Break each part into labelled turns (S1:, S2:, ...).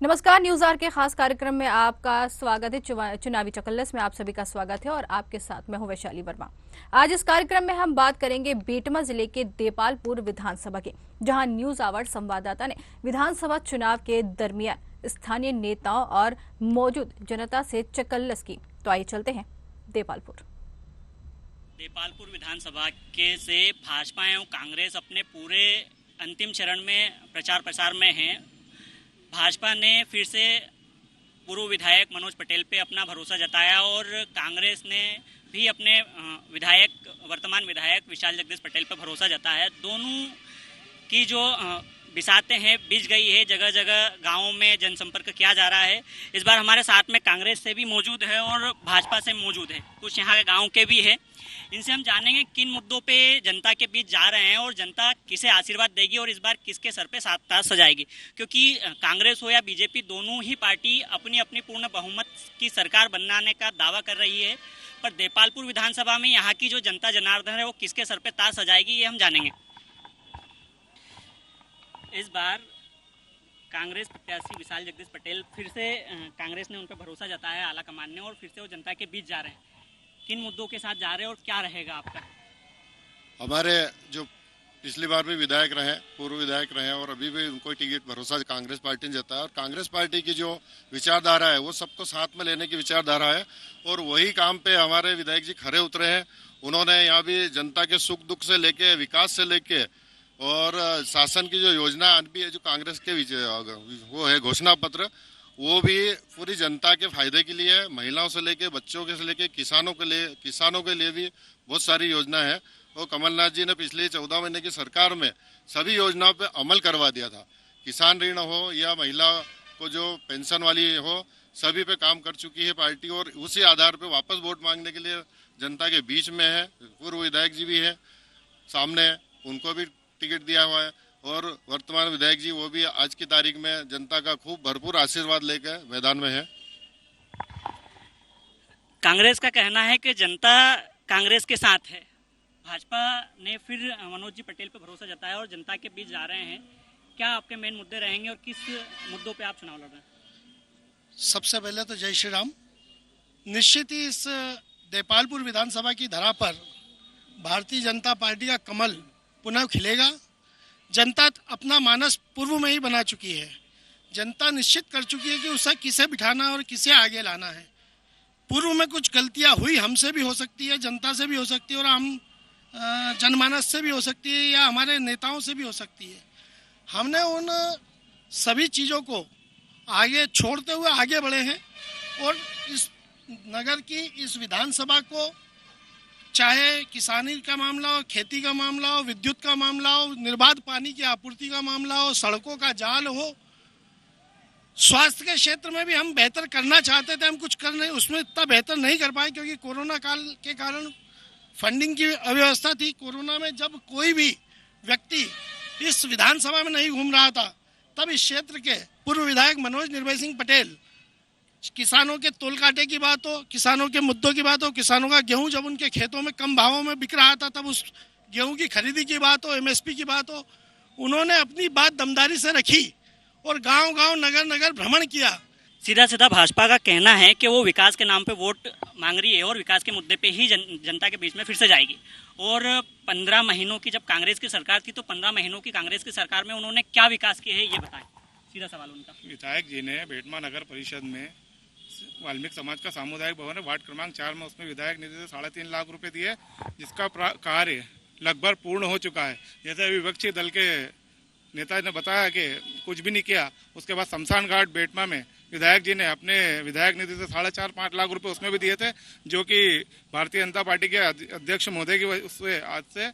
S1: नमस्कार, news are के खास कार्यक्रम में आपका स्वागत है। चुनावी चकल्लस में आप सभी का स्वागत है और आपके साथ मैं हूं वैशाली वर्मा। आज इस कार्यक्रम में हम बात करेंगे बेटमा जिले के देपालपुर विधानसभा की, जहां न्यूज आवर संवाददाता ने विधानसभा चुनाव के दरमियान स्थानीय नेताओं और मौजूद जनता से चकल्लस की। तो आइए चलते हैं देपालपुर
S2: विधानसभा के से भाजपा एवं कांग्रेस अपने पूरे अंतिम चरण में प्रचार प्रसार में हैं। भाजपा ने फिर से पूर्व विधायक मनोज पटेल पे अपना भरोसा जताया और कांग्रेस ने भी अपने वर्तमान विधायक विशाल जगदीश पटेल पे भरोसा जताया। दोनों की जो बिसाते हैं बीच गई है, जगह जगह गांवों में जनसंपर्क किया जा रहा है। इस बार हमारे साथ में कांग्रेस से भी मौजूद है और भाजपा से मौजूद है, कुछ यहाँ के गाँव के भी है। इनसे हम जानेंगे किन मुद्दों पे जनता के बीच जा रहे हैं और जनता किसे आशीर्वाद देगी और इस बार किसके सर पे सात ताज सजाएगी, क्योंकि कांग्रेस हो या बीजेपी दोनों ही पार्टी अपनी अपनी पूर्ण बहुमत की सरकार बनाने का दावा कर रही है। पर देपालपुर विधानसभा में यहाँ की जो जनता जनार्दन है वो किसके सर पे ताज सजाएगी, ये हम जानेंगे। इस बार कांग्रेस प्रत्याशी विशाल जगदीश पटेल फिर से कांग्रेस ने उन पर भरोसा जताया आला कमान ने और फिर से वो जनता के बीच जा रहे हैं। किन मुद्दों के साथ जा रहे हैं और क्या रहेगा आपका?
S3: हमारे जो पिछली बार भी विधायक रहे, पूर्व विधायक रहे और अभी भी उनको टिकट भरोसा कांग्रेस पार्टी ने जताया और कांग्रेस पार्टी की जो विचारधारा है वो सबको साथ में लेने की विचारधारा है और वही काम पे हमारे विधायक जी खरे उतरे हैं। उन्होंने यहाँ भी जनता के सुख दुख से लेके विकास से लेके और शासन की जो योजना अभी जो कांग्रेस के वो है घोषणा पत्र, वो भी पूरी जनता के फायदे के लिए है। महिलाओं से लेके बच्चों के से लेके किसानों के लिए भी बहुत सारी योजना है। और कमलनाथ जी ने पिछले 14 महीने की सरकार में सभी योजनाओं पे अमल करवा दिया था। किसान ऋण हो या महिला को जो पेंशन वाली हो, सभी पे काम कर चुकी है पार्टी और उसी आधार पे वापस वोट मांगने के लिए जनता के बीच में है। पूर्व विधायक जी भी है सामने, उनको भी टिकट दिया हुआ है और वर्तमान विधायक जी वो भी आज की तारीख में जनता का खूब भरपूर आशीर्वाद लेकर मैदान में है।
S2: कांग्रेस का कहना है कि जनता कांग्रेस के साथ है। भाजपा ने फिर मनोज जी पटेल पे भरोसा जताया और जनता के बीच जा रहे हैं। क्या आपके मेन मुद्दे रहेंगे और किस मुद्दों पे आप चुनाव लड़ रहे हैं?
S4: सबसे पहले तो जय श्री राम। निश्चित ही इस देपालपुर विधानसभा की धरा पर भारतीय जनता पार्टी का कमल पुनः खिलेगा। जनता अपना मानस पूर्व में ही बना चुकी है। जनता निश्चित कर चुकी है कि उसे किसे बिठाना और किसे आगे लाना है। पूर्व में कुछ गलतियां हुई, हमसे भी हो सकती है, जनता से भी हो सकती है और हम जनमानस से भी हो सकती है या हमारे नेताओं से भी हो सकती है। हमने उन सभी चीज़ों को आगे छोड़ते हुए आगे बढ़े हैं और इस नगर की इस विधानसभा को, चाहे किसानी का मामला हो, खेती का मामला हो, विद्युत का मामला हो, निर्बाध पानी की आपूर्ति का मामला हो, सड़कों का जाल हो, स्वास्थ्य के क्षेत्र में भी हम बेहतर करना चाहते थे। हम कुछ कर नहीं, उसमें इतना बेहतर नहीं कर पाए क्योंकि कोरोना काल के कारण फंडिंग की अव्यवस्था थी। कोरोना में जब कोई भी व्यक्ति इस विधानसभा में नहीं घूम रहा था, तब इस क्षेत्र के पूर्व विधायक मनोज निर्भय सिंह पटेल, किसानों के तोल काटे की बात हो, किसानों के मुद्दों की बात हो, किसानों का गेहूं जब उनके खेतों में कम भावों में बिक रहा था तब उस गेहूं की खरीदी की बात हो, एमएसपी की बात हो, उन्होंने अपनी बात दमदारी से रखी और गांव-गांव नगर-नगर भ्रमण किया।
S2: सीधा सीधा भाजपा का कहना है कि वो विकास के नाम पे वोट मांग रही है और विकास के मुद्दे पे ही जनता के बीच में फिर से जाएगी। और 15 महीनों की जब कांग्रेस की सरकार थी तो 15 महीनों की कांग्रेस की सरकार में उन्होंने क्या विकास किए है, ये बताएं। सीधा सवाल उनका।
S5: विधायक जी ने बेटमा नगर परिषद में वाल्मीकि समाज का सामुदायिक भवन है, वार्ड क्रमांक 4 में, उसमें विधायक निधि से 3.5 लाख रुपए दिए, जिसका कार्य लगभग पूर्ण हो चुका है। जैसे विपक्षी दल के नेता ने बताया कि कुछ भी नहीं किया, उसके बाद शमशान घाट बेटमा में विधायक जी ने अपने विधायक निधि से 4.5-5 लाख रुपए उसमें भी दिए थे, जो कि भारतीय जनता पार्टी के अध्यक्ष महोदय की उससे आज से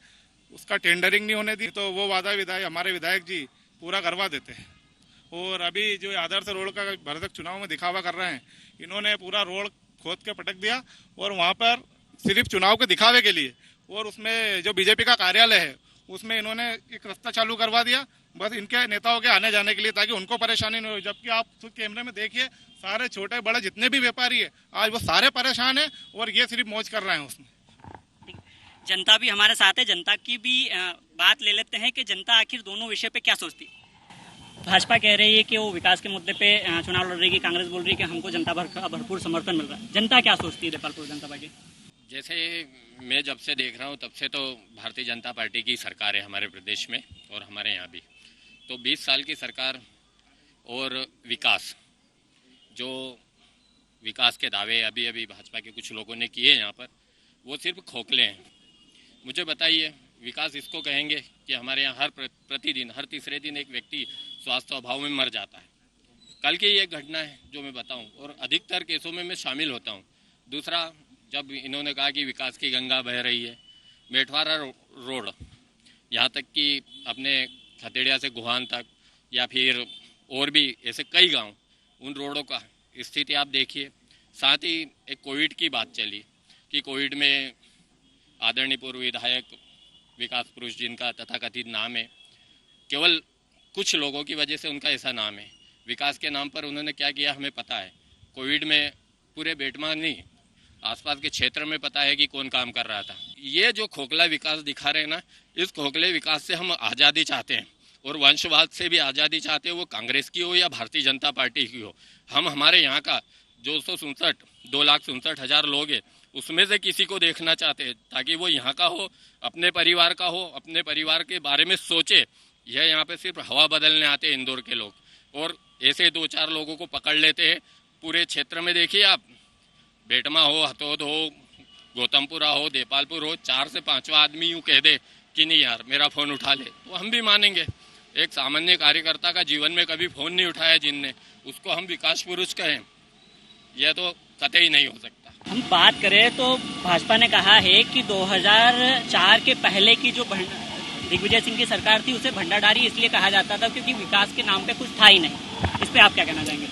S5: उसका टेंडरिंग नहीं होने दी, तो वो वादा हमारे विधायक जी पूरा करवा देते हैं। और अभी जो आदर्श रोड का भरतक चुनाव में दिखावा कर रहे हैं, इन्होंने पूरा रोड खोद के पटक दिया और वहाँ पर सिर्फ चुनाव के दिखावे के लिए, और उसमें जो बीजेपी का कार्यालय है उसमें इन्होंने एक रास्ता चालू करवा दिया बस इनके नेताओं के आने जाने के लिए, ताकि उनको परेशानी नहीं हो। जबकि आप कैमरे में देखिए, सारे छोटे बड़े जितने भी व्यापारी है आज वो सारे परेशान है और ये सिर्फ मौज कर रहे हैं उसमें।
S2: जनता भी हमारे साथ है, जनता की भी बात ले लेते हैं कि जनता आखिर दोनों विषय पे क्या सोचती है। भाजपा कह रही है कि वो विकास के मुद्दे पे चुनाव लड़ रही है, कांग्रेस बोल रही है कि हमको जनता भर का भरपूर समर्थन मिल रहा है। जनता क्या सोचती है देपालपुर विधानसभा की?
S6: जैसे मैं जब से देख रहा हूँ तब से तो भारतीय जनता पार्टी की सरकार है हमारे प्रदेश में और हमारे यहाँ भी। तो 20 साल की सरकार और विकास, जो विकास के दावे अभी अभी भाजपा के कुछ लोगों ने किए यहाँ पर, वो सिर्फ खोखले हैं। मुझे बताइए, विकास इसको कहेंगे कि हमारे यहाँ हर प्रतिदिन हर तीसरे दिन एक व्यक्ति स्वास्थ्य अभाव में मर जाता है। कल की ये घटना है जो मैं बताऊं, और अधिकतर केसों में मैं शामिल होता हूं। दूसरा, जब इन्होंने कहा कि विकास की गंगा बह रही है, मेठवारा रोड यहाँ तक कि अपने खतेड़िया से गुहान तक, या फिर और भी ऐसे कई गांव, उन रोडों का स्थिति आप देखिए। साथ ही एक कोविड की बात चली कि कोविड में आदरणीय पूर्व विधायक विकास पुरुष जिनका तथाकथित नाम है, केवल कुछ लोगों की वजह से उनका ऐसा नाम है, विकास के नाम पर उन्होंने क्या किया हमें पता है। कोविड में पूरे बेटमा नहीं, आसपास के क्षेत्र में पता है कि कौन काम कर रहा था। ये जो खोखला विकास दिखा रहे हैं ना, इस खोखले विकास से हम आज़ादी चाहते हैं, और वंशवाद से भी आज़ादी चाहते हैं, वो कांग्रेस की हो या भारतीय जनता पार्टी की हो। हम हमारे यहाँ का जो 2,67,000 लोग हैं, उसमें से किसी को देखना चाहते हैं ताकि वो यहाँ का हो, अपने परिवार का हो, अपने परिवार के बारे में सोचे। यह यहाँ पे सिर्फ हवा बदलने आते हैं इंदौर के लोग, और ऐसे 2-4 लोगों को पकड़ लेते हैं। पूरे क्षेत्र में देखिए आप, बेटमा हो, हथौद हो, गौतमपुरा हो, देपालपुर हो, 4 से 5वां आदमी यूँ कह दे कि नहीं यार मेरा फ़ोन उठा ले, तो हम भी मानेंगे। एक सामान्य कार्यकर्ता का जीवन में कभी फ़ोन नहीं उठाया जिनने, उसको हम विकास पुरुष कहें, यह तो कतई नहीं हो सकता।
S2: हम बात करें तो भाजपा ने कहा है कि 2004 के पहले की जो दिग्विजय सिंह की सरकार थी उसे भंडारी इसलिए कहा जाता था क्योंकि विकास के नाम पे कुछ था ही नहीं। इस पे आप क्या कहना चाहेंगे?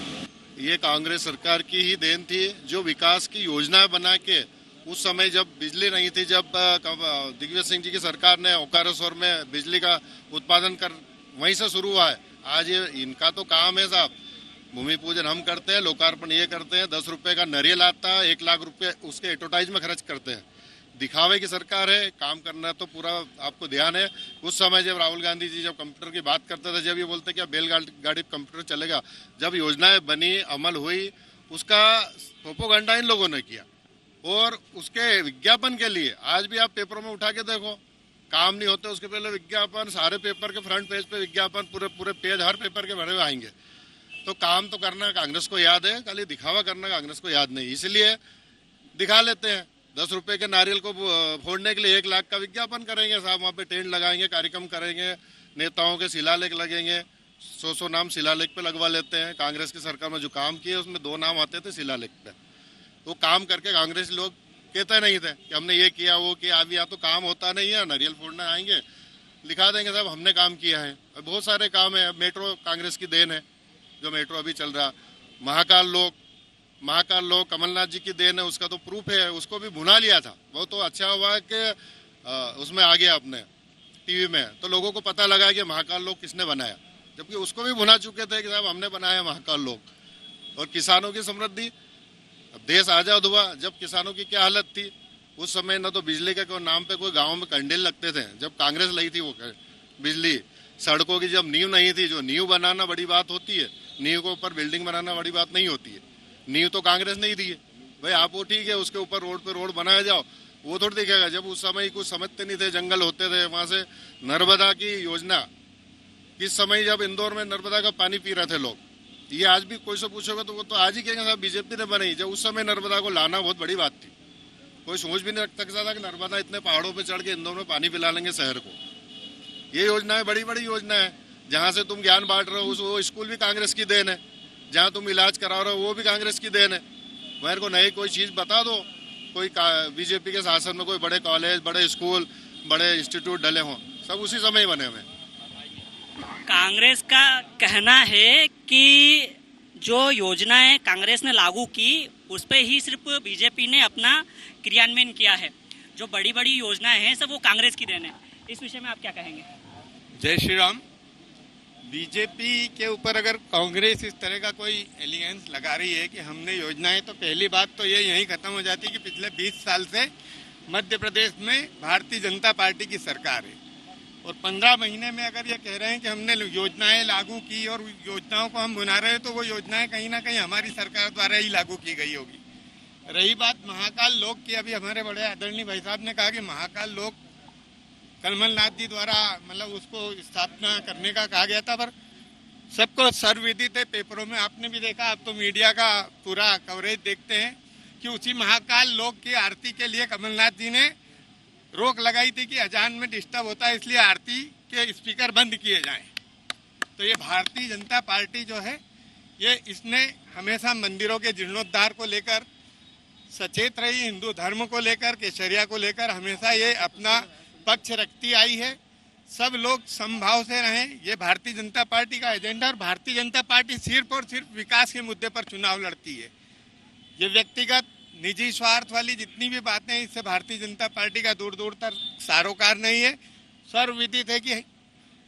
S3: ये कांग्रेस सरकार की ही देन थी, जो विकास की योजनाएं बना के उस समय जब बिजली नहीं थी, जब दिग्विजय सिंह जी की सरकार ने ओकारेश्वर में बिजली का उत्पादन कर वहीं से शुरू हुआ है। आज ये इनका तो काम है साहब, भूमि पूजन हम करते हैं, लोकार्पण ये करते हैं, 10 रुपए का नारियल आता है, 1 लाख रुपए उसके एडवर्टाइज में खर्च करते हैं। दिखावे की सरकार है, काम करना तो पूरा आपको ध्यान है। उस समय जब राहुल गांधी जी जब कंप्यूटर की बात करते थे, जब ये बोलते क्या बैलगाड़ी कंप्यूटर चलेगा, जब योजनाएं बनी, अमल हुई, उसका प्रोपोगंडा इन लोगों ने किया, और उसके विज्ञापन के लिए आज भी आप पेपरों में उठा के देखो, काम नहीं होते उसके पहले विज्ञापन, सारे पेपर के फ्रंट पेज पे विज्ञापन, पूरे पेज हर पेपर के भरे हुए आएंगे। तो काम तो करना कांग्रेस को याद है, खाली दिखावा करना कांग्रेस को याद नहीं, इसलिए दिखा लेते हैं। 10 रुपए के नारियल को फोड़ने के लिए 1 लाख का विज्ञापन करेंगे साहब, वहाँ पे टेंट लगाएंगे, कार्यक्रम करेंगे, नेताओं के शिलालेख लगेंगे, 100 नाम शिलालेख पे लगवा लेते हैं। कांग्रेस की सरकार में जो काम किए उसमें 2 नाम आते थे शिलालेख पे, तो काम करके कांग्रेस लोग कहते नहीं थे कि हमने ये किया वो किया। अभी यहाँ तो काम होता नहीं है, नारियल फोड़ने आएंगे, लिखा देंगे साहब हमने काम किया है। बहुत सारे काम है, मेट्रो कांग्रेस की देन है, जो मेट्रो अभी चल रहा। महाकाल लोक कमलनाथ जी की देन है, उसका तो प्रूफ है, उसको भी भुना लिया था। वो तो अच्छा हुआ कि उसमें आ गया अपने टीवी में, तो लोगों को पता लगा कि महाकाल लोक किसने बनाया, जबकि उसको भी भुना चुके थे कि साहब हमने बनाया महाकाल लोक। और किसानों की समृद्धि, अब देश आजाद हुआ, जब किसानों की क्या हालत थी उस समय, न तो बिजली के कोई नाम पे कोई गाँव में कंडेल लगते थे, जब कांग्रेस लाई थी वो बिजली। सड़कों की जब नींव नहीं थी, जो नींव बनाना बड़ी बात होती है, नींव के ऊपर बिल्डिंग बनाना बड़ी बात नहीं होती है, नींव तो कांग्रेस नहीं दी है भाई। आप वो ठीक है, उसके ऊपर रोड पे रोड बनाया जाओ, वो थोड़ी दिखेगा। जब उस समय कुछ समझते नहीं थे, जंगल होते थे, वहां से नर्मदा की योजना, किस समय जब इंदौर में नर्मदा का पानी पी रहे थे लोग, ये आज भी कोई से पूछोगे तो वो तो आज ही कहेंगे साहब बीजेपी ने बनाई। जब उस समय नर्मदा को लाना बहुत बड़ी बात थी, कोई सोच भी नहीं सकता था कि नर्मदा इतने पहाड़ों पर चढ़ के इंदौर में पानी पिला लेंगे शहर को। ये योजना है, बड़ी बड़ी योजना है। जहाँ से तुम ज्ञान बांट रहे हो वो स्कूल भी कांग्रेस की देन है, जहाँ तुम इलाज करा रहे हो वो भी कांग्रेस की देन है। मेरे को नई कोई चीज बता दो, कोई बीजेपी के शासन में कोई बड़े कॉलेज, बड़े स्कूल, बड़े इंस्टीट्यूट डले हों, सब उसी समय ही बने हुए।
S2: कांग्रेस का कहना है कि जो योजनाएं कांग्रेस ने लागू की उस पे ही सिर्फ बीजेपी ने अपना क्रियान्वयन किया है, जो बड़ी बड़ी योजनाएं हैं सब वो कांग्रेस की देन है। इस विषय में आप क्या कहेंगे?
S7: जय श्री राम। बीजेपी के ऊपर अगर कांग्रेस इस तरह का कोई एलिगेंस लगा रही है कि हमने योजनाएं, तो पहली बात तो ये यहीं खत्म हो जाती है कि पिछले 20 साल से मध्य प्रदेश में भारतीय जनता पार्टी की सरकार है। और 15 महीने में अगर ये कह रहे हैं कि हमने योजनाएं लागू की और योजनाओं को हम बना रहे हैं, तो वो योजनाएं कहीं ना कहीं हमारी सरकार द्वारा ही लागू की गई होगी। रही बात महाकाल लोक की, अभी हमारे बड़े आदरणीय भाई साहब ने कहा कि महाकाल लोक कमलनाथ जी द्वारा मतलब उसको स्थापना करने का कहा गया था, पर सबको सर्वविदित है, पेपरों में आपने भी देखा, आप तो मीडिया का पूरा कवरेज देखते हैं कि उसी महाकाल लोक की आरती के लिए कमलनाथ जी ने रोक लगाई थी कि अजान में डिस्टर्ब होता है, इसलिए आरती के स्पीकर बंद किए जाएं। तो ये भारतीय जनता पार्टी जो है ये इसने हमेशा मंदिरों के जीर्णोद्धार को लेकर सचेत रही, हिंदू धर्म को लेकर, केसरिया को लेकर हमेशा ये अपना पक्ष रखती आई है। सब लोग समभाव से रहें, ये भारतीय जनता पार्टी का एजेंडा। और भारतीय जनता पार्टी सिर्फ और सिर्फ विकास के मुद्दे पर चुनाव लड़ती है। ये व्यक्तिगत निजी स्वार्थ वाली जितनी भी बातें हैं, इससे भारतीय जनता पार्टी का दूर दूर तक सारोकार नहीं है। सर्वविदित है कि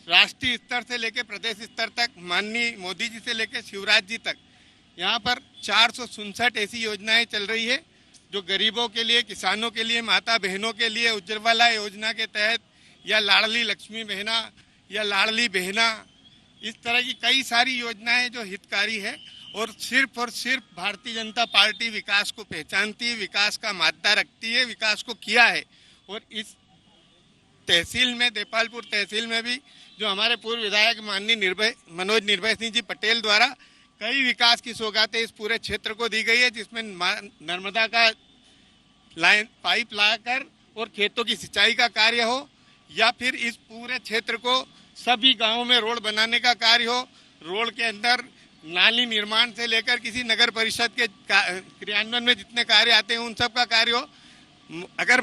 S7: राष्ट्रीय स्तर से लेकर प्रदेश स्तर तक, माननीय मोदी जी से लेकर शिवराज जी तक, यहाँ पर 467 ऐसी योजनाएं चल रही है जो गरीबों के लिए, किसानों के लिए, माता बहनों के लिए, उज्ज्वला योजना के तहत या लाडली लक्ष्मी बहना या लाडली बहना, इस तरह की कई सारी योजनाएं जो हितकारी है। और सिर्फ भारतीय जनता पार्टी विकास को पहचानती है, विकास का मादा रखती है, विकास को किया है। और इस तहसील में, देपालपुर तहसील में भी जो हमारे पूर्व विधायक माननीय मनोज निर्भय सिंह जी पटेल द्वारा कई विकास की सौगातें इस पूरे क्षेत्र को दी गई है, जिसमें नर्मदा का लाइन पाइप लाकर और खेतों की सिंचाई का कार्य हो, या फिर इस पूरे क्षेत्र को सभी गांवों में रोड बनाने का कार्य हो, रोड के अंदर नाली निर्माण से लेकर किसी नगर परिषद के क्रियान्वयन में जितने कार्य आते हैं उन सब का कार्य हो। अगर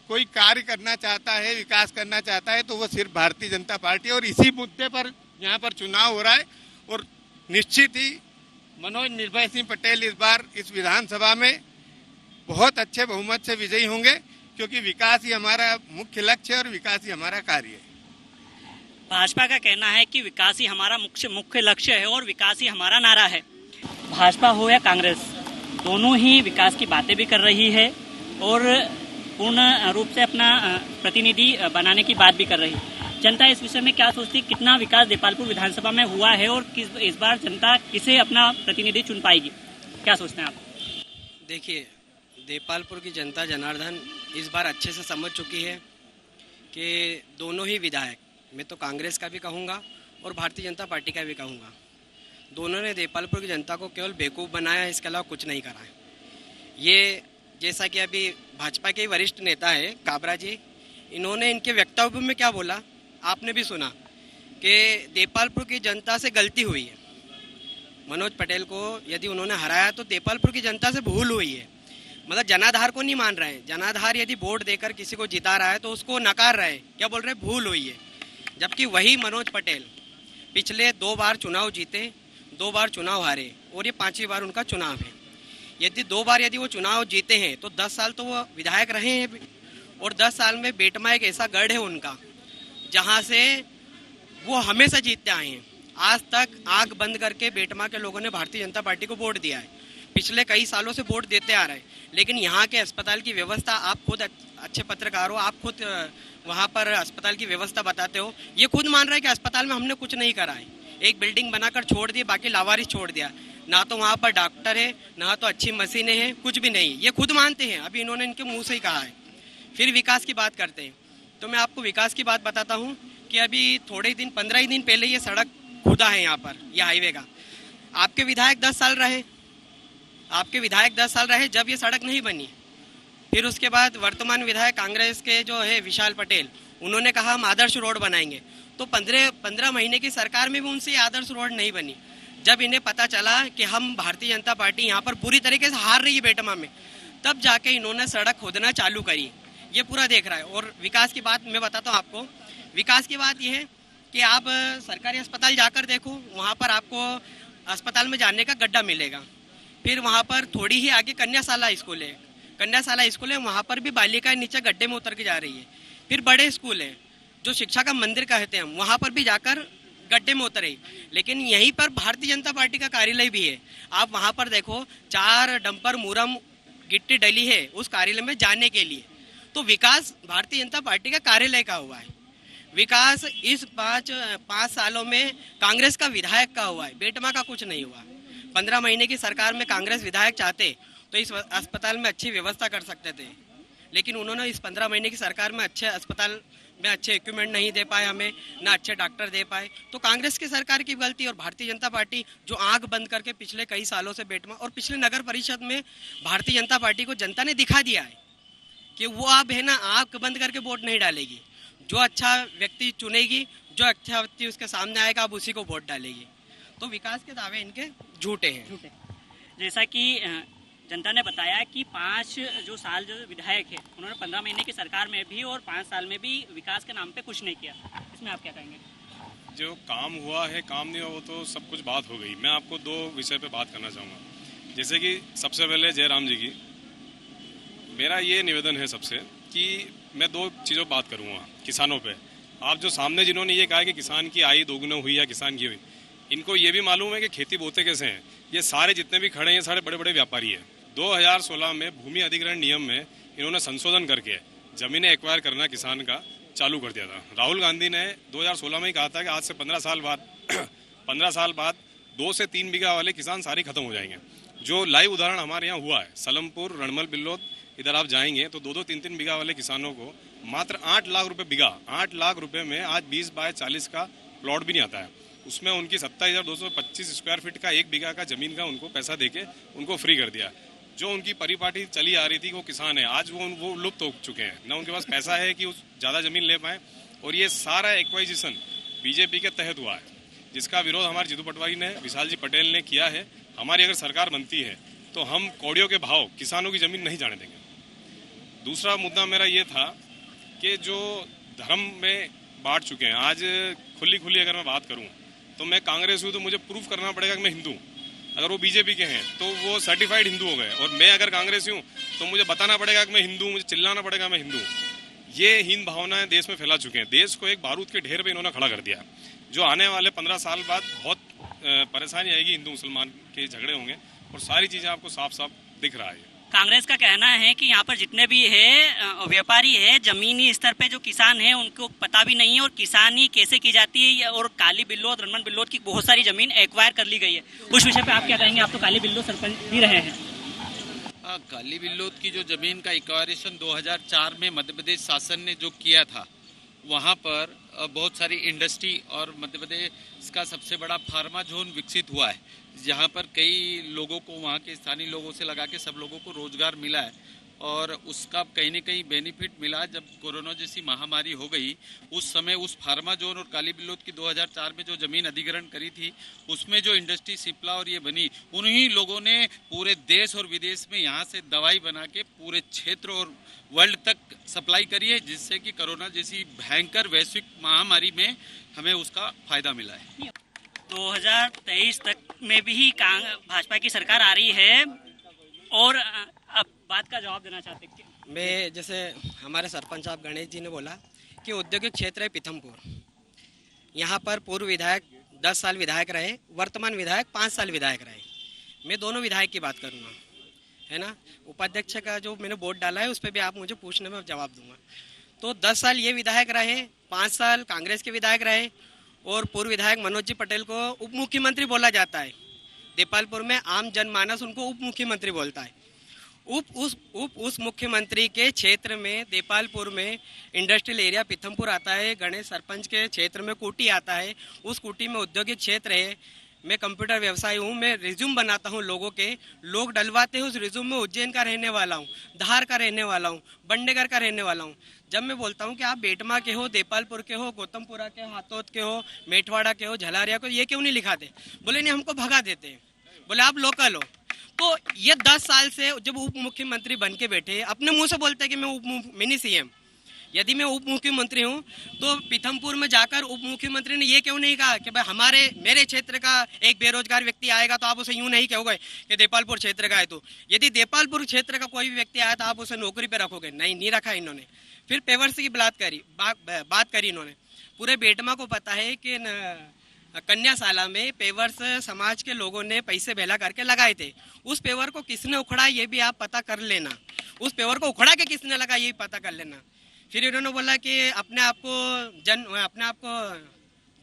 S7: कोई कार्य करना चाहता है, विकास करना चाहता है, तो वो सिर्फ भारतीय जनता पार्टी। और इसी मुद्दे पर यहाँ पर चुनाव हो रहा है और निश्चित ही मनोज निर्भय सिंह पटेल इस बार इस विधानसभा में बहुत अच्छे बहुमत से विजयी होंगे, क्योंकि विकास ही हमारा मुख्य लक्ष्य है और विकास ही हमारा कार्य है।
S2: भाजपा का कहना है कि विकास ही हमारा मुख्य लक्ष्य है और विकास ही हमारा नारा है। भाजपा हो या कांग्रेस, दोनों ही विकास की बातें भी कर रही है और पूर्ण रूप से अपना प्रतिनिधि बनाने की बात भी कर रही है। जनता इस विषय में क्या सोचती, कितना विकास देपालपुर विधानसभा में हुआ है और इस बार जनता किसे अपना प्रतिनिधि चुन पाएगी, क्या सोचते हैं आप?
S8: देखिए, देपालपुर की जनता जनार्दन इस बार अच्छे से समझ चुकी है कि दोनों ही विधायक, मैं तो कांग्रेस का भी कहूँगा और भारतीय जनता पार्टी का भी कहूँगा, दोनों ने देपालपुर की जनता को केवल बेवकूफ़ बनाया है, इसके अलावा कुछ नहीं करा है। ये जैसा कि अभी भाजपा के वरिष्ठ नेता है काबरा जी, इन्होंने इनके वक्तव्य में क्या बोला आपने भी सुना कि देपालपुर की जनता से गलती हुई है। मनोज पटेल को यदि उन्होंने हराया तो देपालपुर की जनता से भूल हुई है। मतलब जनाधार को नहीं मान रहे हैं। जनाधार यदि वोट देकर किसी को जिता रहा है तो उसको नकार रहे हैं, क्या बोल रहे हैं, भूल हुई है। जबकि वही मनोज पटेल पिछले 2 बार चुनाव जीते, 2 बार चुनाव हारे और ये 5वीं बार उनका चुनाव है। यदि 2 बार यदि वो चुनाव जीते हैं तो 10 साल तो वो विधायक रहे हैं और 10 साल में बेटमा एक ऐसा गढ़ है उनका जहाँ से वो हमेशा जीतते आए हैं। आज तक आंख बंद करके बेटमा के लोगों ने भारतीय जनता पार्टी को वोट दिया है, पिछले कई सालों से वोट देते आ रहे हैं। लेकिन यहाँ के अस्पताल की व्यवस्था, आप खुद अच्छे पत्रकार हो, आप खुद वहाँ पर अस्पताल की व्यवस्था बताते हो, ये खुद मान रहा है कि अस्पताल में हमने कुछ नहीं करा है। एक बिल्डिंग बनाकर छोड़ दी, बाकी लावारिस छोड़ दिया। ना तो वहाँ पर डॉक्टर है, ना तो अच्छी मशीनें हैं, कुछ भी नहीं। ये खुद मानते हैं, अभी इन्होंने इनके मुंह से ही कहा है। फिर विकास की बात करते हैं तो मैं आपको विकास की बात बताता हूँ कि अभी थोड़े दिन 15 ही दिन पहले ये सड़क खुदा है यहाँ पर, यह हाईवे का। आपके विधायक 10 साल रहे, आपके विधायक 10 साल रहे जब ये सड़क नहीं बनी। फिर उसके बाद वर्तमान विधायक कांग्रेस के जो है विशाल पटेल, उन्होंने कहा हम आदर्श रोड बनाएंगे। तो 15 महीने की सरकार में भी उनसे आदर्श रोड नहीं बनी। जब इन्हें पता चला कि हम भारतीय जनता पार्टी यहाँ पर पूरी तरीके से हार रही है बेटमा में, तब जाके इन्होंने सड़क खोदना चालू करी। ये पूरा देख रहा है। और विकास की बात मैं बताता हूँ आपको। विकास की बात यह है कि आप सरकारी अस्पताल जाकर देखो, वहाँ पर आपको अस्पताल में जाने का गड्ढा मिलेगा। फिर वहाँ पर थोड़ी ही आगे कन्याशाला स्कूल है, कन्याशाला स्कूल है, वहाँ पर भी बालिकाएं नीचे गड्ढे में उतर के जा रही है। फिर बड़े स्कूल है जो शिक्षा का मंदिर कहते हैं, वहाँ पर भी जाकर गड्ढे में उतरे। लेकिन यहीं पर भारतीय जनता पार्टी का कार्यालय भी है, आप वहाँ पर देखो 4 डंपर मुरम गिट्टी डली है उस कार्यालय में जाने के लिए। तो विकास भारतीय जनता पार्टी का कार्यालय का हुआ है। विकास इस पाँच सालों में कांग्रेस का विधायक का हुआ है, बेटमा का कुछ नहीं हुआ। 15 महीने की सरकार में कांग्रेस विधायक चाहते तो इस अस्पताल में अच्छी व्यवस्था कर सकते थे, लेकिन उन्होंने इस 15 महीने की सरकार में अच्छे अस्पताल में अच्छे इक्विपमेंट नहीं दे पाए, हमें ना अच्छे डॉक्टर दे पाए। तो कांग्रेस की सरकार की गलती, और भारतीय जनता पार्टी जो आंख बंद करके पिछले कई सालों से बेटमा, और पिछले नगर परिषद में भारतीय जनता पार्टी को जनता ने दिखा दिया है कि वो अब है ना आंख बंद करके वोट नहीं डालेगी। जो अच्छा व्यक्ति चुनेगी, जो अच्छा व्यक्ति उसके सामने आएगा, अब उसी को वोट डालेगी। तो विकास के दावे इनके झूठे हैं।
S2: जैसा कि जनता ने बताया कि 5 साल जो विधायक है उन्होंने 15 महीने की सरकार में भी और 5 साल में भी विकास के नाम पे कुछ नहीं किया, इसमें आप क्या कहेंगे?
S9: जो काम हुआ है, काम नहीं हुआ, वो तो सब कुछ बात हो गई। मैं आपको 2 विषय पे बात करना चाहूँगा। जैसे कि सबसे पहले जयराम जी की, मेरा ये निवेदन है सबसे कि मैं 2 चीज़ों पर बात करूँगा। किसानों पे आप जो सामने जिन्होंने ये कहा कि किसान की आय दोगुना हुई या किसान की हुई, इनको ये भी मालूम है कि खेती बोते कैसे हैं। ये सारे जितने भी खड़े हैं, सारे बड़े बड़े व्यापारी हैं। 2016 में भूमि अधिग्रहण नियम में इन्होंने संशोधन करके जमीनें एक्वायर करना किसान का चालू कर दिया था। राहुल गांधी ने 2016 में ही कहा था कि आज से 15 साल बाद 2 से 3 बीघा वाले किसान सारे खत्म हो जाएंगे। जो लाइव उदाहरण हमारे यहाँ हुआ है, सलमपुर, रणमल, बिल्लोद, इधर आप जाएंगे तो 2-2, 3-3 बीघा वाले किसानों को मात्र 8 लाख रुपए बीघा, 8 लाख रुपए में आज 20 बाय 40 का प्लॉट भी नहीं आता है। उसमें उनकी 27,225 स्क्वायर फीट का 1 बीघा का जमीन का उनको पैसा देके उनको फ्री कर दिया। जो उनकी परिपाटी चली आ रही थी, वो किसान है, आज वो लुप्त हो चुके हैं। ना उनके पास पैसा है कि उस ज़्यादा ज़मीन ले पाए। और ये सारा एक्वाइजिशन बीजेपी के तहत हुआ है, जिसका विरोध हमारे जीतू पटवारी ने, विशाल जी पटेल ने किया है। हमारी अगर सरकार बनती है तो हम कौड़ियों के भाव किसानों की ज़मीन नहीं जाने देंगे। दूसरा मुद्दा मेरा ये था कि जो धर्म में बांट चुके हैं, आज खुली अगर मैं बात करूँ तो मैं कांग्रेस हूँ तो मुझे प्रूफ करना पड़ेगा कि मैं हिंदू। अगर वो बीजेपी के हैं तो वो सर्टिफाइड हिंदू हो गए, और मैं अगर कांग्रेसी हूँ तो मुझे बताना पड़ेगा कि मैं हिंदू हूँ, मुझे चिल्लाना पड़ेगा मैं हिंदू हूँ। ये हीन भावनाएं देश में फैला चुके हैं। देश को एक बारूद के ढेर पे इन्होंने खड़ा कर दिया। जो आने वाले 15 साल बाद बहुत परेशानी आएगी, हिंदू मुसलमान के झगड़े होंगे और सारी चीजें आपको साफ साफ दिख रहा है।
S2: कांग्रेस का कहना है कि यहाँ पर जितने भी है व्यापारी है, जमीनी स्तर पे जो किसान है उनको पता भी नहीं है और किसानी कैसे की जाती है, और काली बिल्लोद, रणमन बिल्लोद की बहुत सारी जमीन एक्वायर कर ली गई है। उस विषय पे आप क्या कहेंगे? आप तो काली बिल्लोद सरपंच भी रहे हैं।
S10: काली बिल्लोद की जो जमीन का एक्वायरेशन 2004 में मध्य प्रदेश शासन ने जो किया था, वहाँ पर बहुत सारी इंडस्ट्री और मध्य प्रदेश का सबसे बड़ा फार्मा जोन विकसित हुआ है, जहाँ पर कई लोगों को, वहाँ के स्थानीय लोगों से लगा के सब लोगों को रोजगार मिला है। और उसका कहीं न कहीं बेनिफिट मिला। जब कोरोना जैसी महामारी हो गई, उस समय उस फार्मा जोन और काली बिल्लोद की 2004 में जो जमीन अधिग्रहण करी थी, उसमें जो इंडस्ट्री सिप्ला और ये बनी, उन्हीं लोगों ने पूरे देश और विदेश में यहाँ से दवाई बना के पूरे क्षेत्र और वर्ल्ड तक सप्लाई करी है, जिससे कि कोरोना जैसी भयंकर वैश्विक महामारी में हमें उसका फायदा मिला है।
S2: 2023 तक में भी भाजपा की सरकार आ रही है, और अब बात का जवाब देना चाहते हैं।
S8: मैं, जैसे हमारे सरपंच साहब गणेश जी ने बोला कि औद्योगिक क्षेत्र है पीथमपुर, यहाँ पर पूर्व विधायक 10 साल विधायक रहे, वर्तमान विधायक 5 साल विधायक रहे। मैं दोनों विधायक की बात करूँगा, है ना। उपाध्यक्ष का जो मैंने वोट डाला है उस पर भी आप मुझे पूछने में जवाब दूंगा। तो 10 साल ये विधायक रहे, 5 साल कांग्रेस के विधायक रहे, और पूर्व विधायक मनोज जी पटेल को उप मुख्यमंत्री बोला जाता है। देपालपुर में आम जनमानस उनको उप मुख्यमंत्री बोलता है। उस मुख्यमंत्री के क्षेत्र में, देपालपुर में इंडस्ट्रियल एरिया पीथमपुर आता है, गणेश सरपंच के क्षेत्र में कुटी आता है, उस कुटी में औद्योगिक क्षेत्र है। मैं कंप्यूटर व्यवसायी हूँ, मैं रिज्यूम बनाता हूँ लोगों के, लोग डलवाते हैं उस रिज्यूम में उज्जैन का रहने वाला हूँ, धार का रहने वाला हूँ, बंडेगर का रहने वाला हूँ। जब मैं बोलता हूँ कि आप बेटमा के हो, देपालपुर के हो, गौतमपुरा के, हाथोद के हो, मेटवाड़ा के हो, झलारिया के हो, ये क्यों नहीं लिखाते? बोले नहीं, हमको भगा देते हैं, बोले आप लोकल हो। तो ये 10 साल से जब उप मुख्यमंत्री बन के बैठे, अपने मुंह से बोलते हैं कि मैं मिनी सीएम। यदि मैं उप मुख्यमंत्री हूँ तो पीथमपुर में जाकर उप मुख्यमंत्री ने ये क्यों नहीं कहा कि भाई मेरे क्षेत्र का एक बेरोजगार व्यक्ति आएगा तो आप उसे यूं नहीं कहोगे कि देपालपुर क्षेत्र का है। तो यदि देपालपुर क्षेत्र का कोई भी व्यक्ति आया तो आप उसे नौकरी पे रखोगे? नहीं रखा इन्होंने। फिर पेवर्स की बात करी इन्होंने। पूरे बेटमा को पता है कि कन्याशाला में पेवर्स समाज के लोगों ने पैसे भेला करके लगाए थे। उस पेवर को किसने उखड़ा ये भी आप पता कर लेना। उस पेवर को उखड़ा के किसने लगा ये भी पता कर लेना। फिर इन्होंने बोला कि अपने आप को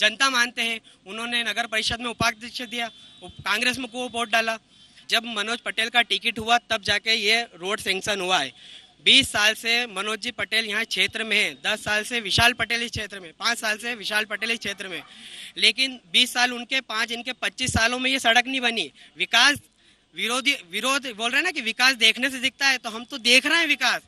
S8: जनता मानते हैं। उन्होंने नगर परिषद में उपाध्यक्ष दिया, कांग्रेस में को वोट डाला। जब मनोज पटेल का टिकट हुआ तब जाके ये रोड सैंक्शन हुआ है। 20 साल से मनोज जी पटेल यहाँ क्षेत्र में है, 10 साल से विशाल पटेल इस क्षेत्र में, 5 साल से विशाल पटेल इस क्षेत्र में, लेकिन 20 साल उनके, 5 इनके, 25 सालों में ये सड़क नहीं बनी। विकास विरोध बोल रहे हैं ना कि विकास देखने से दिखता है, तो हम तो देख रहे हैं विकास।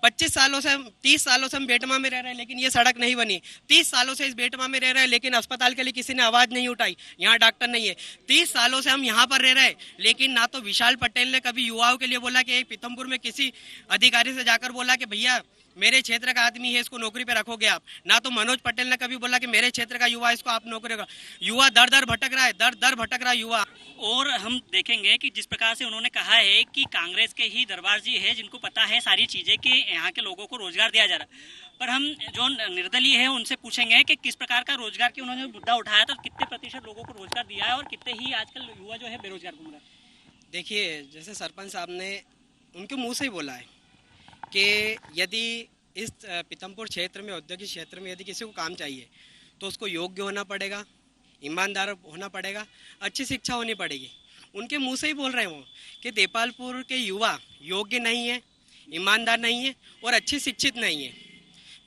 S8: 25 सालों से 30 सालों से हम बेटमा में रह रहे हैं, लेकिन ये सड़क नहीं बनी। 30 सालों से इस बेटमा में रह रहे हैं, लेकिन अस्पताल के लिए किसी ने आवाज नहीं उठाई, यहाँ डॉक्टर नहीं है। 30 सालों से हम यहाँ पर रह रहे हैं, लेकिन ना तो विशाल पटेल ने कभी युवाओं के लिए बोला कि पीथमपुर में किसी अधिकारी से जाकर बोला कि भैया मेरे क्षेत्र का आदमी है, इसको नौकरी पे रखोगे आप। ना तो मनोज पटेल ने कभी बोला कि मेरे क्षेत्र का युवा, इसको आप नौकरी रखो। युवा दर दर भटक रहा है, दर भटक रहा है युवा।
S2: और हम देखेंगे कि जिस प्रकार से उन्होंने कहा है कि कांग्रेस के ही दरबार जी है जिनको पता है सारी चीजें कि यहाँ के लोगों को रोजगार दिया जा रहा है, पर हम जो निर्दलीय है उनसे पूछेंगे कि किस प्रकार का रोजगार की उन्होंने मुद्दा उठाया था, कितने प्रतिशत लोगों को रोजगार दिया है और कितने ही आजकल युवा जो है बेरोजगार घूम रहा है।
S8: देखिए, जैसे सरपंच साहब ने उनके मुंह से ही बोला है कि यदि इस पीथमपुर क्षेत्र में, औद्योगिक क्षेत्र में यदि किसी को काम चाहिए तो उसको योग्य होना पड़ेगा, ईमानदार होना पड़ेगा, अच्छी शिक्षा होनी पड़ेगी। उनके मुंह से ही बोल रहे हैं वो कि देपालपुर के युवा योग्य नहीं है, ईमानदार नहीं है और अच्छे शिक्षित नहीं है।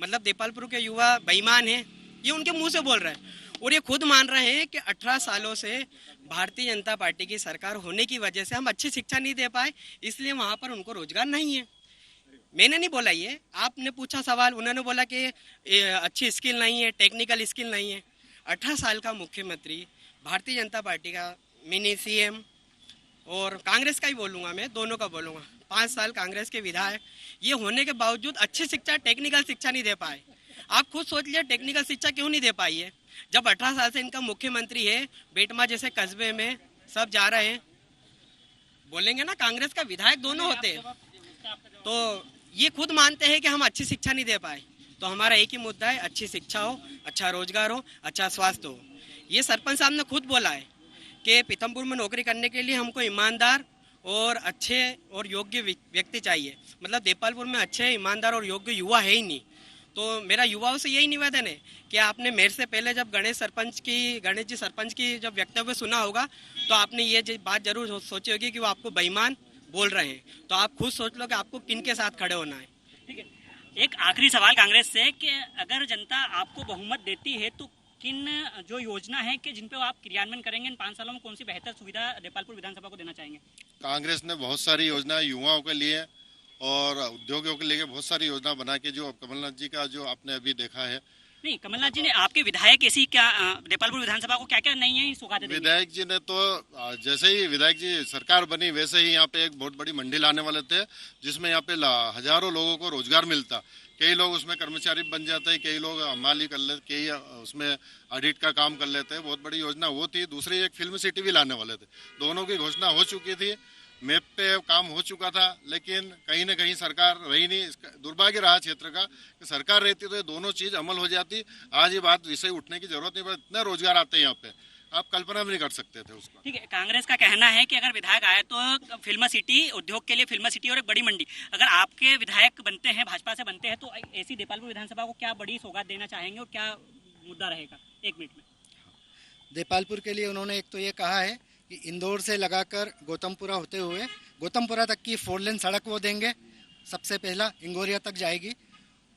S8: मतलब देपालपुर के युवा बेईमान है, ये उनके मुंह से बोल रहे हैं। और ये खुद मान रहे हैं कि 18 सालों से भारतीय जनता पार्टी की सरकार होने की वजह से हम अच्छी शिक्षा नहीं दे पाए, इसलिए वहाँ पर उनको रोजगार नहीं है। मैंने नहीं बोला ये, आपने पूछा सवाल, उन्होंने बोला कि अच्छी स्किल नहीं है, टेक्निकल स्किल नहीं है। 18 साल का मुख्यमंत्री, भारतीय जनता पार्टी का मिनी सीएम और कांग्रेस का ही बोलूँगा मैं, दोनों का बोलूँगा, 5 साल कांग्रेस के विधायक, ये होने के बावजूद अच्छी शिक्षा, टेक्निकल शिक्षा नहीं दे पाए। आप खुद सोच लिया टेक्निकल शिक्षा क्यों नहीं दे पाई है, जब 18 साल से इनका मुख्यमंत्री है। बेटमा जैसे कस्बे में सब जा रहे हैं, बोलेंगे ना कांग्रेस का विधायक दोनों होते हैं, तो ये खुद मानते हैं कि हम अच्छी शिक्षा नहीं दे पाए। तो हमारा एक ही मुद्दा है, अच्छी शिक्षा हो, अच्छा रोजगार हो, अच्छा स्वास्थ्य हो। ये सरपंच साहब ने खुद बोला है कि पीथमपुर में नौकरी करने के लिए हमको ईमानदार और अच्छे और योग्य व्यक्ति चाहिए। मतलब देपालपुर में अच्छे, ईमानदार और योग्य युवा है ही नहीं। तो मेरा युवाओं से यही निवेदन है कि आपने मेरे से पहले जब गणेश जी सरपंच की जब वक्तव्य सुना होगा तो आपने ये बात जरूर सोची होगी कि वो आपको बेईमान बोल रहे हैं। तो आप खुद सोच लो कि आपको किन के साथ खड़े होना है।
S2: ठीक है, एक आखिरी सवाल कांग्रेस से कि अगर जनता आपको बहुमत देती है तो किन जो योजना है कि जिन पे आप क्रियान्वयन करेंगे इन 5 सालों में, कौन सी बेहतर सुविधा देपालपुर विधानसभा को देना चाहेंगे?
S3: कांग्रेस ने बहुत सारी योजनाएं युवाओं के लिए और उद्योगों के लिए बहुत सारी योजना बना के, जो कमलनाथ जी का जो आपने अभी देखा है।
S2: नहीं, कमलनाथ जी ने आपके विधायक ऐसी क्या देपालपुर विधानसभा को क्या क्या नहीं है सौगातें देंगे?
S3: विधायक जी ने तो जैसे ही विधायक जी सरकार बनी वैसे ही यहाँ पे एक बहुत बड़ी मंडी लाने वाले थे, जिसमें यहाँ पे हजारों लोगों को रोजगार मिलता। कई लोग उसमें कर्मचारी बन जाते हैं, कई लोग हमाली कर लेते, कई उसमें ऑडिट का काम कर लेते हैं। बहुत बड़ी योजना वो थी। दूसरी एक फिल्म सिटी भी लाने वाले थे, दोनों की घोषणा हो चुकी थी, मैप पे काम हो चुका था, लेकिन कहीं न कहीं सरकार रही नहीं। इसका दुर्भाग्य रहा क्षेत्र का कि सरकार रहती तो ये दोनों चीज अमल हो जाती। आज ये बात विषय उठने की जरूरत नहीं पड़ती, इतने रोजगार आते हैं यहाँ पे, आप कल्पना भी नहीं कर सकते थे उसका।
S2: ठीक है, कांग्रेस का कहना है कि अगर विधायक आए तो फिल्म सिटी, उद्योग के लिए फिल्म सिटी और एक बड़ी मंडी। अगर आपके विधायक बनते हैं, भाजपा से बनते हैं, तो ऐसी देपालपुर विधानसभा को क्या बड़ी सौगात देना चाहेंगे और क्या मुद्दा रहेगा? 1 मिनट में।
S11: देपालपुर के लिए उन्होंने एक तो ये कहा है कि इंदौर से लगाकर गौतमपुरा होते हुए गौतमपुरा तक की 4 लेन सड़क वो देंगे। सबसे पहला इंगोरिया तक जाएगी,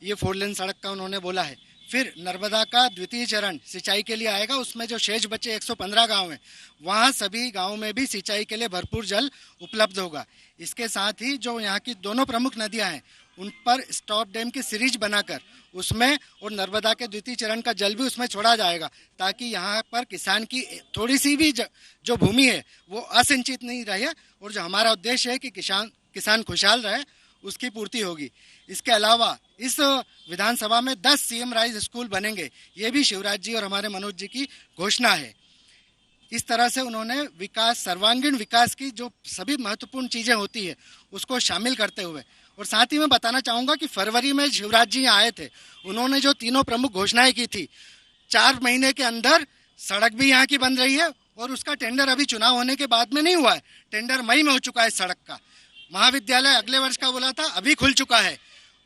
S11: ये 4 लेन सड़क का उन्होंने बोला है। फिर नर्मदा का द्वितीय चरण सिंचाई के लिए आएगा, उसमें जो शेष बचे 115 गांव हैं, वहाँ सभी गांवों में भी सिंचाई के लिए भरपूर जल उपलब्ध होगा। इसके साथ ही जो यहाँ की दोनों प्रमुख नदियाँ हैं उन पर स्टॉप डैम की सीरीज बनाकर उसमें और नर्मदा के द्वितीय चरण का जल भी उसमें छोड़ा जाएगा, ताकि यहाँ पर किसान की थोड़ी सी भी जो भूमि है वो असिंचित नहीं रहे और जो हमारा उद्देश्य है कि किसान खुशहाल रहे उसकी पूर्ति होगी। इसके अलावा इस विधानसभा में 10 सीएम राइज स्कूल बनेंगे, ये भी शिवराज जी और हमारे मनोज जी की घोषणा है। इस तरह से उन्होंने विकास, सर्वांगीण विकास की जो सभी महत्वपूर्ण चीजें होती है उसको शामिल करते हुए, और साथ ही मैं बताना चाहूंगा कि फरवरी में शिवराज जी आए थे, उन्होंने जो तीनों प्रमुख घोषणाएं की थी, 4 महीने के अंदर सड़क भी यहाँ की बन रही है और उसका टेंडर अभी चुनाव होने के बाद में नहीं हुआ है, टेंडर मई में हो चुका है सड़क का। महाविद्यालय अगले वर्ष का बोला था, अभी खुल चुका है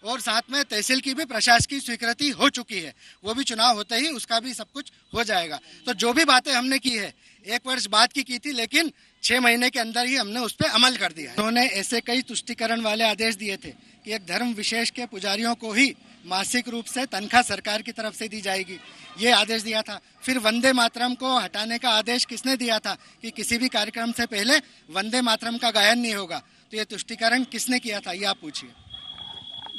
S11: और साथ में तहसील की भी प्रशासकीय स्वीकृति हो चुकी है, वो भी चुनाव होते ही उसका भी सब कुछ हो जाएगा। तो जो भी बातें हमने की है 1 वर्ष बाद की थी, लेकिन 6 महीने के अंदर ही हमने उस पर अमल कर दिया है। उन्होंने ऐसे कई तुष्टिकरण वाले आदेश दिए थे कि एक धर्म विशेष के पुजारियों को ही मासिक रूप से तनख्वाह सरकार की तरफ से दी जाएगी, ये आदेश दिया था। फिर वंदे मातरम को हटाने का आदेश किसने दिया था कि किसी भी कार्यक्रम से पहले वंदे मातरम का गायन नहीं होगा, तो ये तुष्टिकरण किसने किया था, ये आप पूछिए।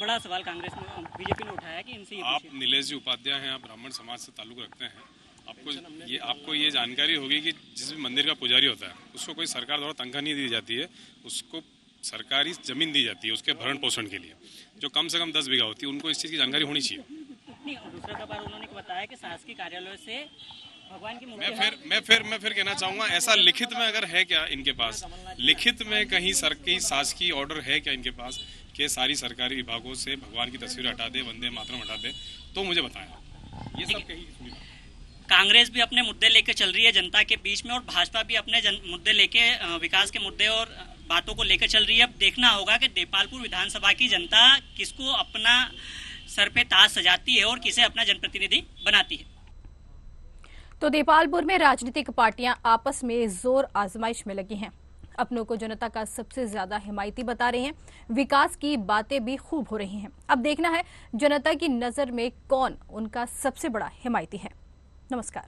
S2: बड़ा सवाल कांग्रेस ने बीजेपी ने उठाया कि इनसे
S9: आप नीलेश जी उपाध्याय हैं, आप ब्राह्मण समाज से ताल्लुक रखते हैं, आपको ये जानकारी होगी कि जिस भी मंदिर का पुजारी होता है उसको कोई सरकार द्वारा तनख्वाह नहीं दी जाती है, उसको सरकारी जमीन दी जाती है उसके भरण पोषण के लिए, जो कम से कम 10 बीघा होती है। उनको इस चीज़ की जानकारी होनी चाहिए।
S2: दूसरा सवाल उन्होंने बताया कि शासकीय कार्यालय से भगवान की
S9: मैं फिर कहना चाहूंगा, ऐसा लिखित में अगर है क्या इनके पास, लिखित में कहीं शासकीय ऑर्डर है क्या इनके पास कि सारी सरकारी विभागों से भगवान की तस्वीर हटा दे, वंदे मातरम हटा दे, तो मुझे बताएं। ये सब कहीं
S2: कांग्रेस भी अपने मुद्दे लेकर चल रही है जनता के बीच में, और भाजपा भी अपने मुद्दे लेके विकास के मुद्दे और बातों को लेकर चल रही है। अब देखना होगा कि देपालपुर विधानसभा की जनता किसको अपना सर पे ताज सजाती है और किसे अपना जनप्रतिनिधि बनाती है।
S1: तो देपालपुर में राजनीतिक पार्टियां आपस में जोर आजमाइश में लगी हैं। अपनों को जनता का सबसे ज्यादा हिमायती बता रहे हैं, विकास की बातें भी खूब हो रही हैं। अब देखना है जनता की नजर में कौन उनका सबसे बड़ा हिमायती है। नमस्कार।